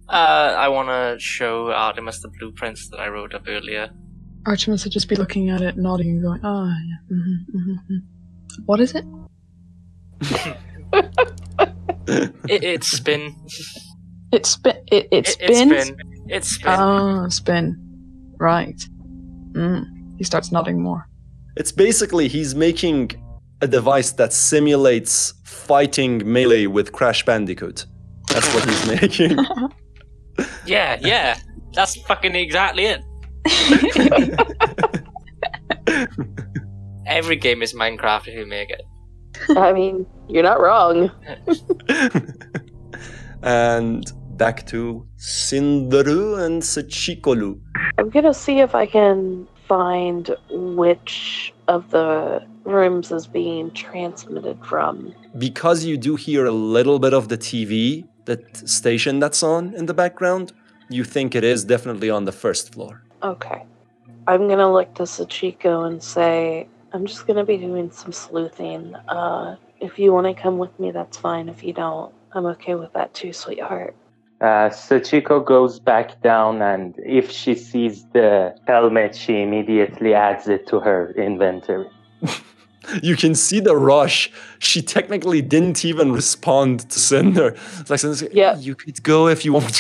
I want to show Artemis the blueprints that I wrote up earlier. Artemis would just be looking at it, nodding and going, "Ah, yeah. What is it?" It spin. It spins? It spin. Oh, spin. Right. He starts nodding more. It's basically he's making a device that simulates fighting melee with Crash Bandicoot. That's what he's making. Yeah. That's fucking exactly it. Every game is Minecraft if you make it. I mean, you're not wrong. And back to Sindaru and Sachikolu. I'm gonna see if I can find which of the rooms is being transmitted from. Because you do hear a little bit of the TV, that station that's on in the background, you think it is definitely on the first floor. Okay. I'm gonna look to Sachiko and say, I'm just gonna be doing some sleuthing. If you want to come with me, that's fine. If you don't, I'm okay with that too, sweetheart. Succ goes back down, and if she sees the helmet, she immediately adds it to her inventory. You can see the rush. She technically didn't even respond to Cinder. It's like, yeah, you could go if you want.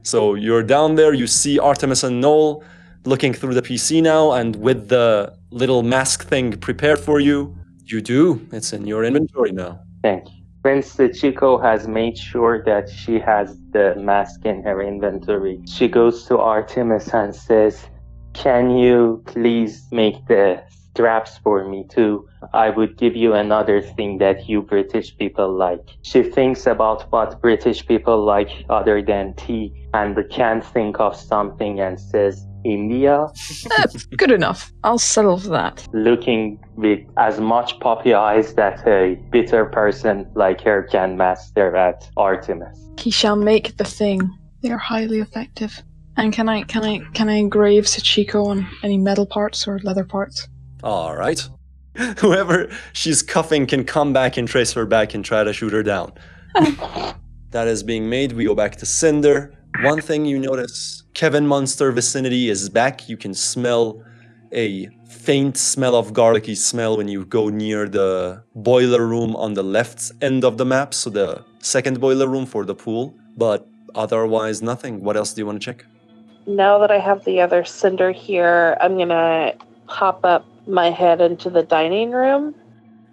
So you're down there, you see Artemis and Noel looking through the PC now, and with the little mask thing prepared for you, you do. It's in your inventory now. Thank you. When Succ has made sure that she has the mask in her inventory, she goes to Artemis and says, "Can you please make the straps for me too? I would give you another thing that you British people like." She thinks about what British people like other than tea and can't think of something and says, "India?" Good enough. I'll settle for that. Looking with as much puppy eyes that a bitter person like her can master at Artemis. He shall make the thing. They are highly effective. And can I engrave Sachiko on any metal parts or leather parts? All right. Whoever she's cuffing can come back and trace her back and try to shoot her down. That is being made. We go back to Cinder. One thing you notice, Kevin Monster vicinity is back. You can smell a faint smell of garlicky smell when you go near the boiler room on the left end of the map, so the second boiler room for the pool. But otherwise, nothing. What else do you want to check? Now that I have the other Cinder here, I'm going to pop up my head into the dining room.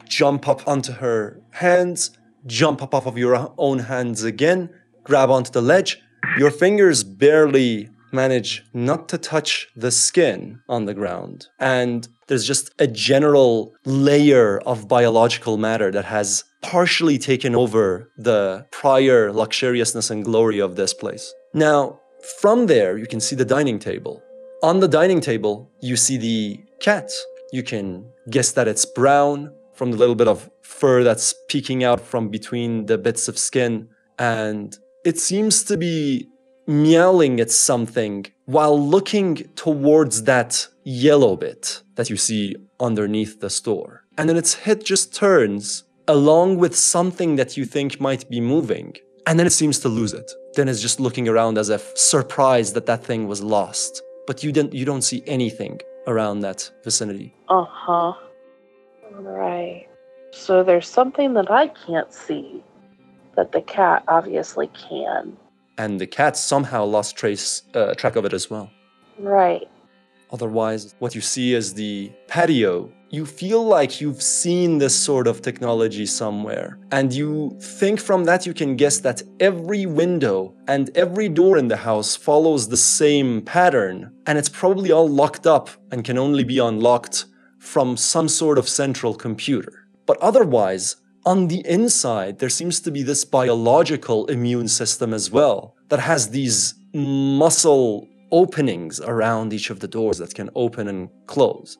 Jump up onto her hands, jump up off of your own hands again, grab onto the ledge. Your fingers barely manage not to touch the skin on the ground. And there's just a general layer of biological matter that has partially taken over the prior luxuriousness and glory of this place. Now, from there, you can see the dining table. On the dining table, you see the cat. You can guess that it's brown from the little bit of fur that's peeking out from between the bits of skin. And it seems to be meowing at something while looking towards that yellow bit that you see underneath the store. And then its head just turns along with something that you think might be moving. And then it seems to lose it. Then it's just looking around as if surprised that that thing was lost. But you don't see anything around that vicinity. Uh-huh. Right. So there's something that I can't see that the cat obviously can. And the cat somehow lost track of it as well. Right. Otherwise, what you see is the patio. You feel like you've seen this sort of technology somewhere. And you think from that you can guess that every window and every door in the house follows the same pattern. And it's probably all locked up and can only be unlocked from some sort of central computer. But otherwise, on the inside, there seems to be this biological immune system as well that has these muscle openings around each of the doors that can open and close.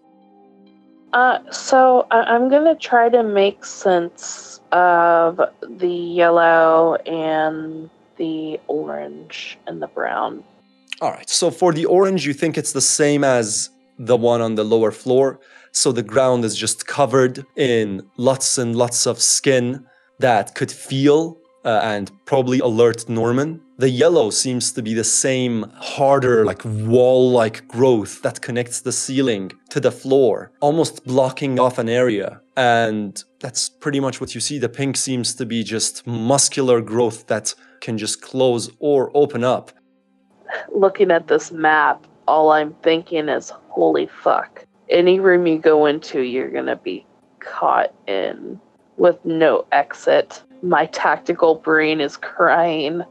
So I'm going to try to make sense of the yellow and the orange and the brown. All right, so for the orange, you think it's the same as the one on the lower floor. So the ground is just covered in lots and lots of skin that could feel and probably alert Norman. The yellow seems to be the same harder, like wall-like growth that connects the ceiling to the floor, almost blocking off an area. And that's pretty much what you see. The pink seems to be just muscular growth that can just close or open up. Looking at this map, all I'm thinking is, holy fuck. Any room you go into, you're gonna be caught in with no exit. My tactical brain is crying.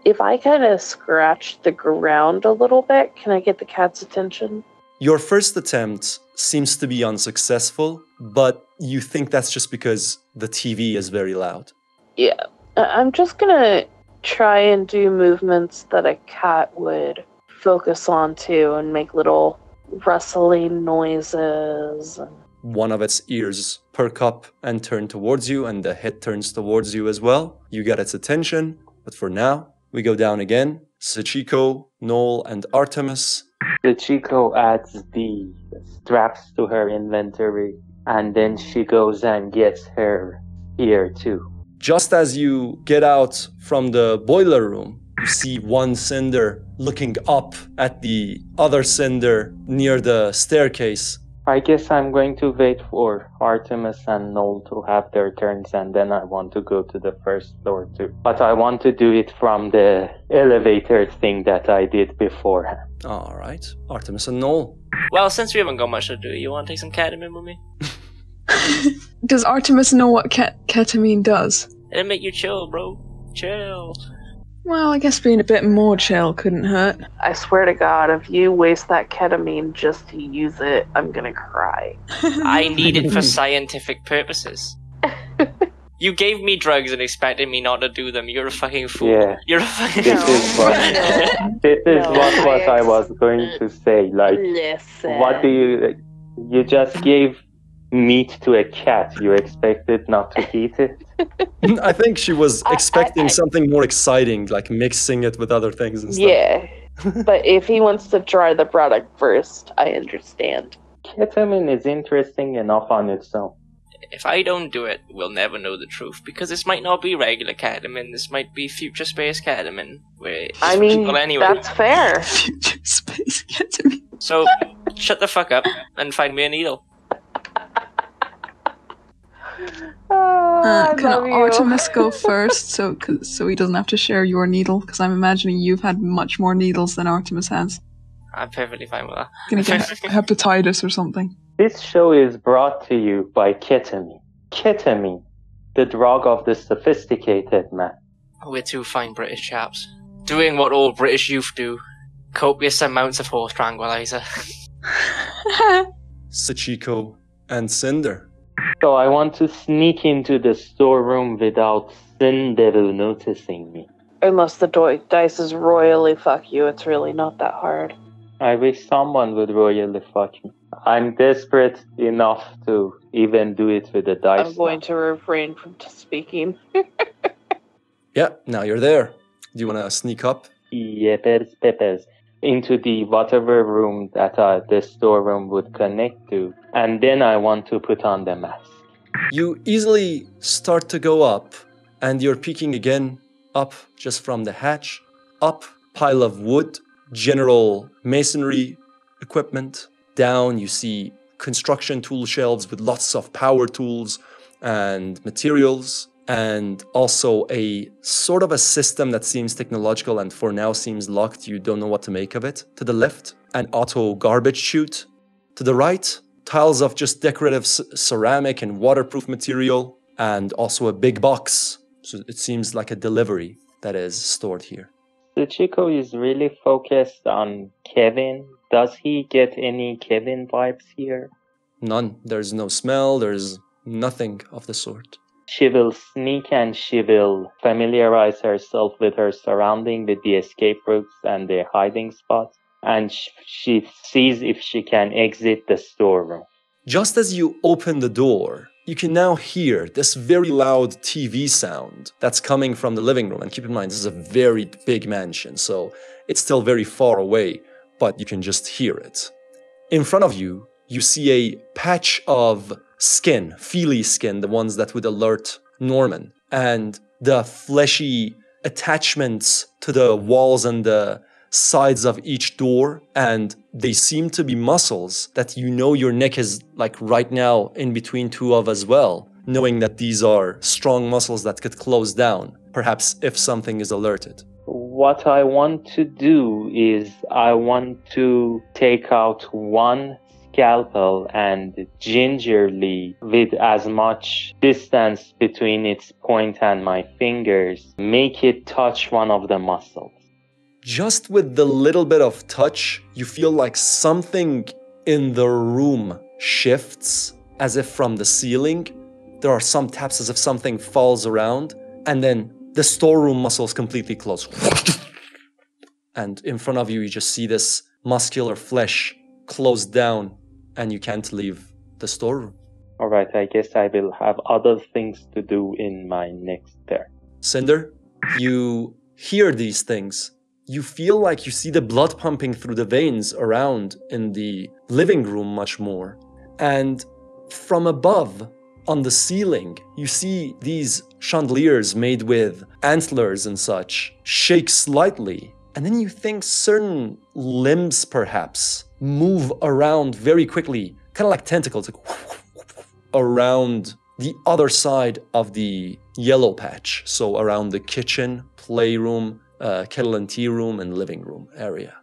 If I kind of scratch the ground a little bit, can I get the cat's attention? Your first attempt seems to be unsuccessful, but you think that's just because the TV is very loud. Yeah. I'm just gonna try and do movements that a cat would focus on too and make little rustling noises. One of its ears perk up and turn towards you, and the head turns towards you as well. You get its attention, but for now, we go down again. Succ, Noel, and Artemis. Succ adds the straps to her inventory, and then she goes and gets her spear too. Just as you get out from the boiler room, you see one Cinder looking up at the other Cinder near the staircase. I guess I'm going to wait for Artemis and Noel to have their turns, and then I want to go to the first floor too. But I want to do it from the elevator thing that I did beforehand. All right, Artemis and Noel. Well, since we haven't got much to do, you want to take some ketamine with me? Does Artemis know what ketamine does? It'll make you chill, bro. Chill. Well, I guess being a bit more chill couldn't hurt. I swear to God, if you waste that ketamine just to use it, I'm gonna cry. I need it for scientific purposes. You gave me drugs and expected me not to do them. You're a fucking fool. Yeah. You're a fucking This fool. is what I was going to say. Like, Listen. what do you just gave meat to a cat. You expected not to eat it? I think she was expecting something more exciting, like mixing it with other things and stuff. Yeah. But if he wants to try the product first, I understand. Ketamine is interesting enough on its own. If I don't do it, we'll never know the truth, because this might not be regular ketamine, this might be future space ketamine. I mean, that's fair. Future space ketamine. So, shut the fuck up and find me a needle. Can Artemis go first, so he doesn't have to share your needle? Because I'm imagining you've had much more needles than Artemis has. I'm perfectly fine with that. Gonna get hepatitis or something. This show is brought to you by ketamine. Ketamine, the drug of the sophisticated man. We're two fine British chaps, doing what all British youth do. Copious amounts of horse tranquilizer. Sachiko and Cinder. So I want to sneak into the storeroom without Cinderu noticing me. Unless the dice is royally fuck you, it's really not that hard. I wish someone would royally fuck me. I'm desperate enough to even do it with the dice. I'm going to refrain from speaking. Yeah, now you're there. Do you want to sneak up? Yepers peppers. Into the whatever room that the storeroom would connect to. And then I want to put on the mask. You easily start to go up, and you're peeking again up just from the hatch. Up, pile of wood, general masonry equipment. Down, you see construction tool shelves with lots of power tools and materials, and also a sort of a system that seems technological and for now seems locked. You don't know what to make of it. To the left, an auto garbage chute. To the right, tiles of just decorative ceramic and waterproof material, and also a big box. So it seems like a delivery that is stored here. The Chico is really focused on Kevin. Does he get any Kevin vibes here? None. There's no smell. There's nothing of the sort. She will sneak and she will familiarize herself with her surrounding, with the escape routes and the hiding spots. And she sees if she can exit the storeroom. Just as you open the door, you can now hear this very loud TV sound that's coming from the living room. And keep in mind, this is a very big mansion, so it's still very far away, but you can just hear it. In front of you, you see a patch of skin, feely skin, the ones that would alert Norman. And the fleshy attachments to the walls and the sides of each door, and they seem to be muscles that you know your neck is like right now in between two of as well, knowing that these are strong muscles that could close down, perhaps if something is alerted. What I want to do is I want to take out one scalpel and gingerly, with as much distance between its point and my fingers, make it touch one of the muscles. Just with the little bit of touch, you feel like something in the room shifts, as if from the ceiling. There are some taps as if something falls around, and then the storeroom muscles completely close. And in front of you, you just see this muscular flesh close down, and you can't leave the storeroom. All right, I guess I will have other things to do in my next turn. Cinder, you hear these things. You feel like you see the blood pumping through the veins around in the living room much more. And from above, on the ceiling, you see these chandeliers made with antlers and such shake slightly. And then you think certain limbs, perhaps, move around very quickly, kind of like tentacles, around the other side of the yellow patch. So around the kitchen, playroom, kettle and tea room, and living room area.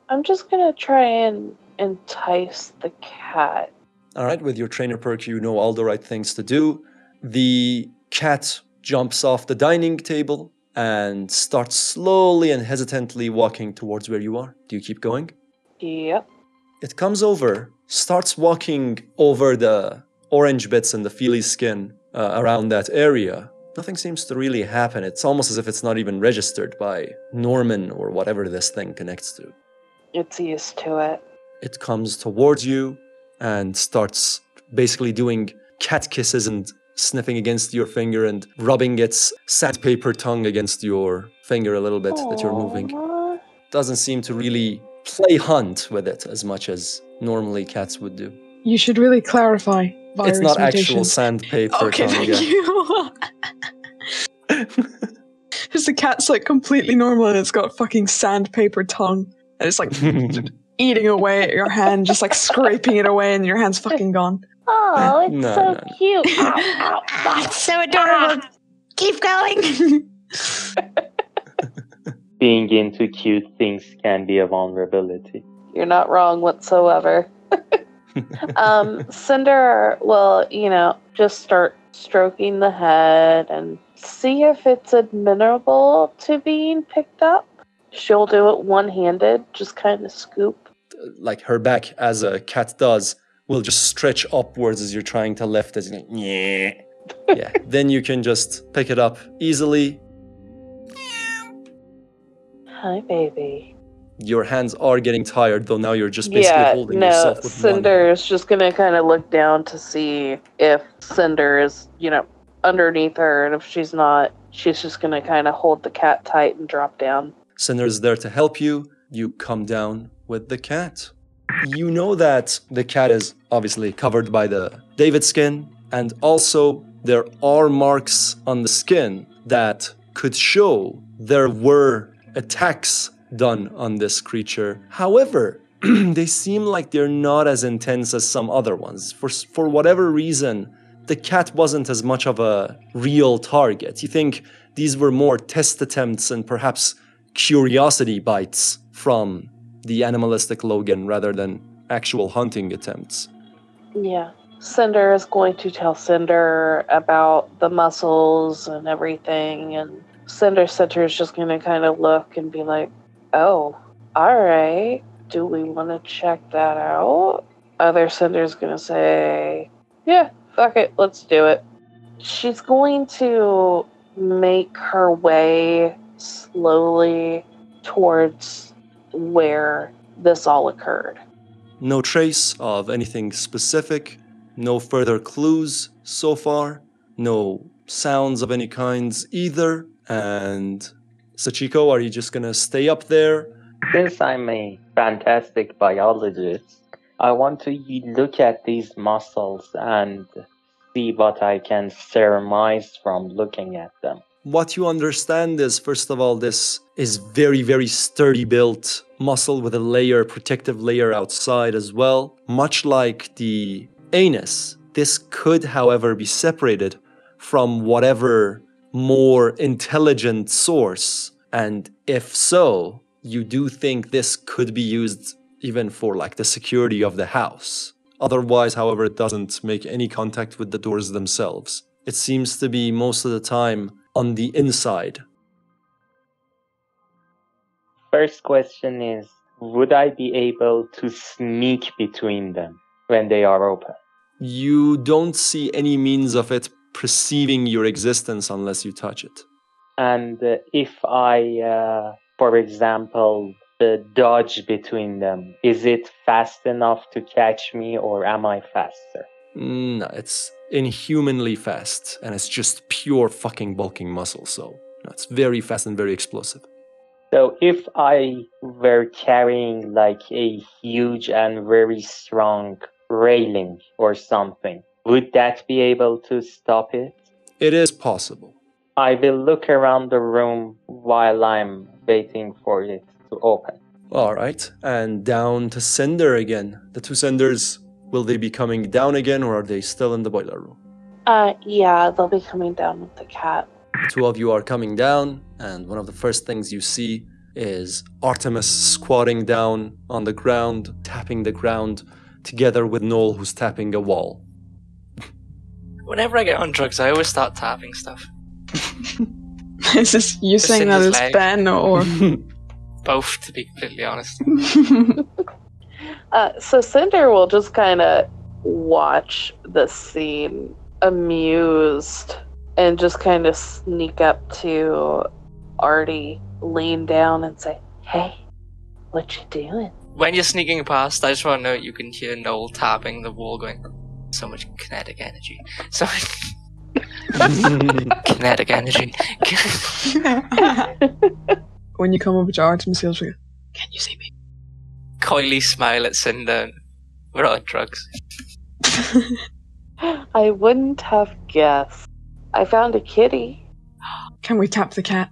I'm just gonna try and entice the cat. All right, with your trainer perk, you know all the right things to do. The cat jumps off the dining table and starts slowly and hesitantly walking towards where you are. Do you keep going? Yep. It comes over, starts walking over the orange bits and the feely skin around that area. Nothing seems to really happen. It's almost as if it's not even registered by Norman or whatever this thing connects to. It's used to it. It comes towards you and starts basically doing cat kisses and sniffing against your finger and rubbing its sandpaper tongue against your finger a little bit that you're moving. Aww. Doesn't seem to really play hunt with it as much as normally cats would do. You should really clarify virus It's not actual mutations. sandpaper Okay, tongue. thank Yeah. you. Because the cat's like completely normal and it's got fucking sandpaper tongue. And it's like eating away at your hand, just like scraping it away, and your hand's fucking gone. Oh, it's No, so no, no. cute. Ow, ow, That's so adorable. Keep going. Being into cute things can be a vulnerability. You're not wrong whatsoever. Cinder will, just start stroking the head and see if it's amenable to being picked up. She'll do it one-handed, just kind of scoop. Like her back, as a cat does, will just stretch upwards as you're trying to lift it. Yeah. Yeah. Then you can just pick it up easily. Hi, baby. Your hands are getting tired, though now you're just basically holding yourself with Cinder is just going to kind of look down to see if Cinder is, underneath her, and if she's not, she's just going to kind of hold the cat tight and drop down. Cinder is there to help you. You come down with the cat. You know that the cat is obviously covered by the David skin, and also there are marks on the skin that could show there were attacks done on this creature. However, they seem like they're not as intense as some other ones. For whatever reason, the cat wasn't as much of a real target. You think these were more test attempts and perhaps curiosity bites from the animalistic Logan rather than actual hunting attempts. Yeah. Cinder is going to tell Cinder about the muscles and everything, and Cinder Center is just going to kind of look and be like, oh, alright, do we want to check that out? Other Cinder's going to say, yeah, fuck it, let's do it. She's going to make her way slowly towards where this all occurred. No trace of anything specific, no further clues so far, no sounds of any kinds either. And Sachiko, are you just gonna stay up there? Since I'm a fantastic biologist, I want to look at these muscles and see what I can surmise from looking at them. what you understand is, first of all, this is very, very sturdy built muscle with a protective layer outside as well. Much like the anus, this could, however, be separated from whatever more intelligent source. And if so, you do think this could be used even for like the security of the house. Otherwise, however, it doesn't make any contact with the doors themselves. It seems to be most of the time on the inside. First question is, would I be able to sneak between them when they are open? You don't see any means of it perceiving your existence unless you touch it. And if I, for example, dodge between them, is it fast enough to catch me, or am I faster? No, it's inhumanly fast, and it's just pure fucking bulking muscle, so it's very fast and very explosive. So if I were carrying like a huge and very strong railing or something, would that be able to stop it? It is possible. I will look around the room while I'm waiting for it to open. All right, and down to Cinder again. The two Cinders, will they be coming down again, or are they still in the boiler room? Yeah, they'll be coming down with the cat. The two of you are coming down, and one of the first things you see is Artemis squatting down on the ground, tapping the ground, together with Noel, who's tapping a wall. Whenever I get on drugs, I always start tapping stuff. Is this you saying that it's Ben or both, to be completely honest? So Cinder will just kind of watch the scene, amused, and just kind of sneak up to Artie, lean down and say, "Hey, what you doing?" When you're sneaking past, I just want to know you can hear Noel tapping the wall going, so much kinetic energy. So kinetic energy. when you come over to Artemis, he'll say, "Can you see me?" Coyly smile at Cinder. We're on drugs. I wouldn't have guessed. I found a kitty. Can we tap the cat?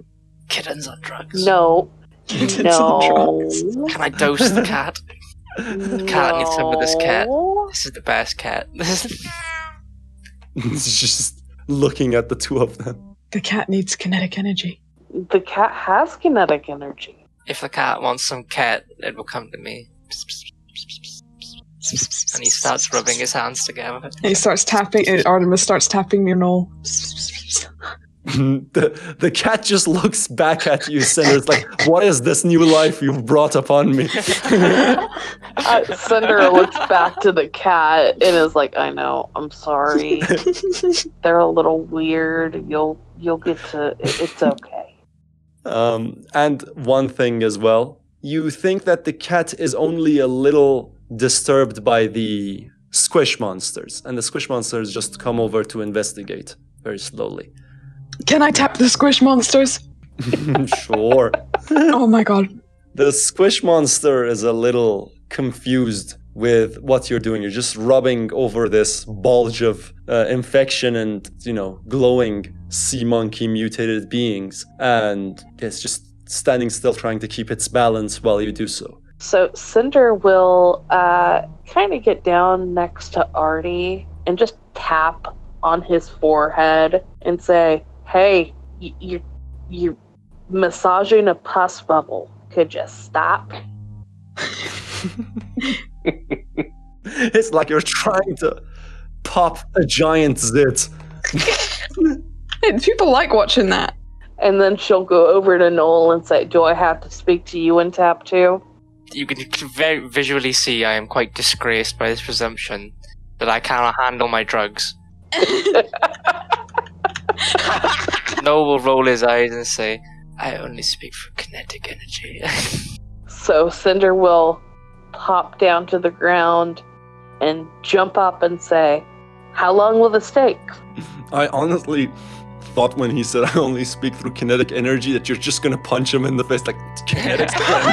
Kittens on drugs. No. Kittens on drugs. Can I dose the cat? The cat needs some of this cat. No. This is the best cat. It's just looking at the two of them. The cat needs kinetic energy. The cat has kinetic energy. If the cat wants some cat, it will come to me. And he starts rubbing his hands together. And he starts tapping, and Artemis starts tapping near Noel. The cat just looks back at you, Cinder. It's like, what is this new life you've brought upon me? Cinder looks back to the cat and is like, "I know, I'm sorry. They're a little weird. You'll get to. It's okay." And one thing as well, you think that the cat is only a little disturbed by the squish monsters, and the squish monsters just come over to investigate very slowly. Can I tap the squish monsters? Sure. Oh my god. The squish monster is a little confused with what you're doing. You're just rubbing over this bulge of infection and, glowing sea monkey mutated beings. And it's just standing still, trying to keep its balance while you do so. So Cinder will kind of get down next to Artie and just tap on his forehead and say, "Hey, you're massaging a pus bubble. Could you stop?" It's like you're trying to pop a giant zit. Hey, people like watching that. And then she'll go over to Noel and say, "Do I have to speak to you and tap too?" You can very visually see I am quite disgraced by this presumption that I cannot handle my drugs. Noel will roll his eyes and say, "I only speak for kinetic energy." So Cinder will pop down to the ground and jump up and say, "How long will this take?" I honestly thought when he said I only speak through kinetic energy that you're just gonna punch him in the face like, kinetics again.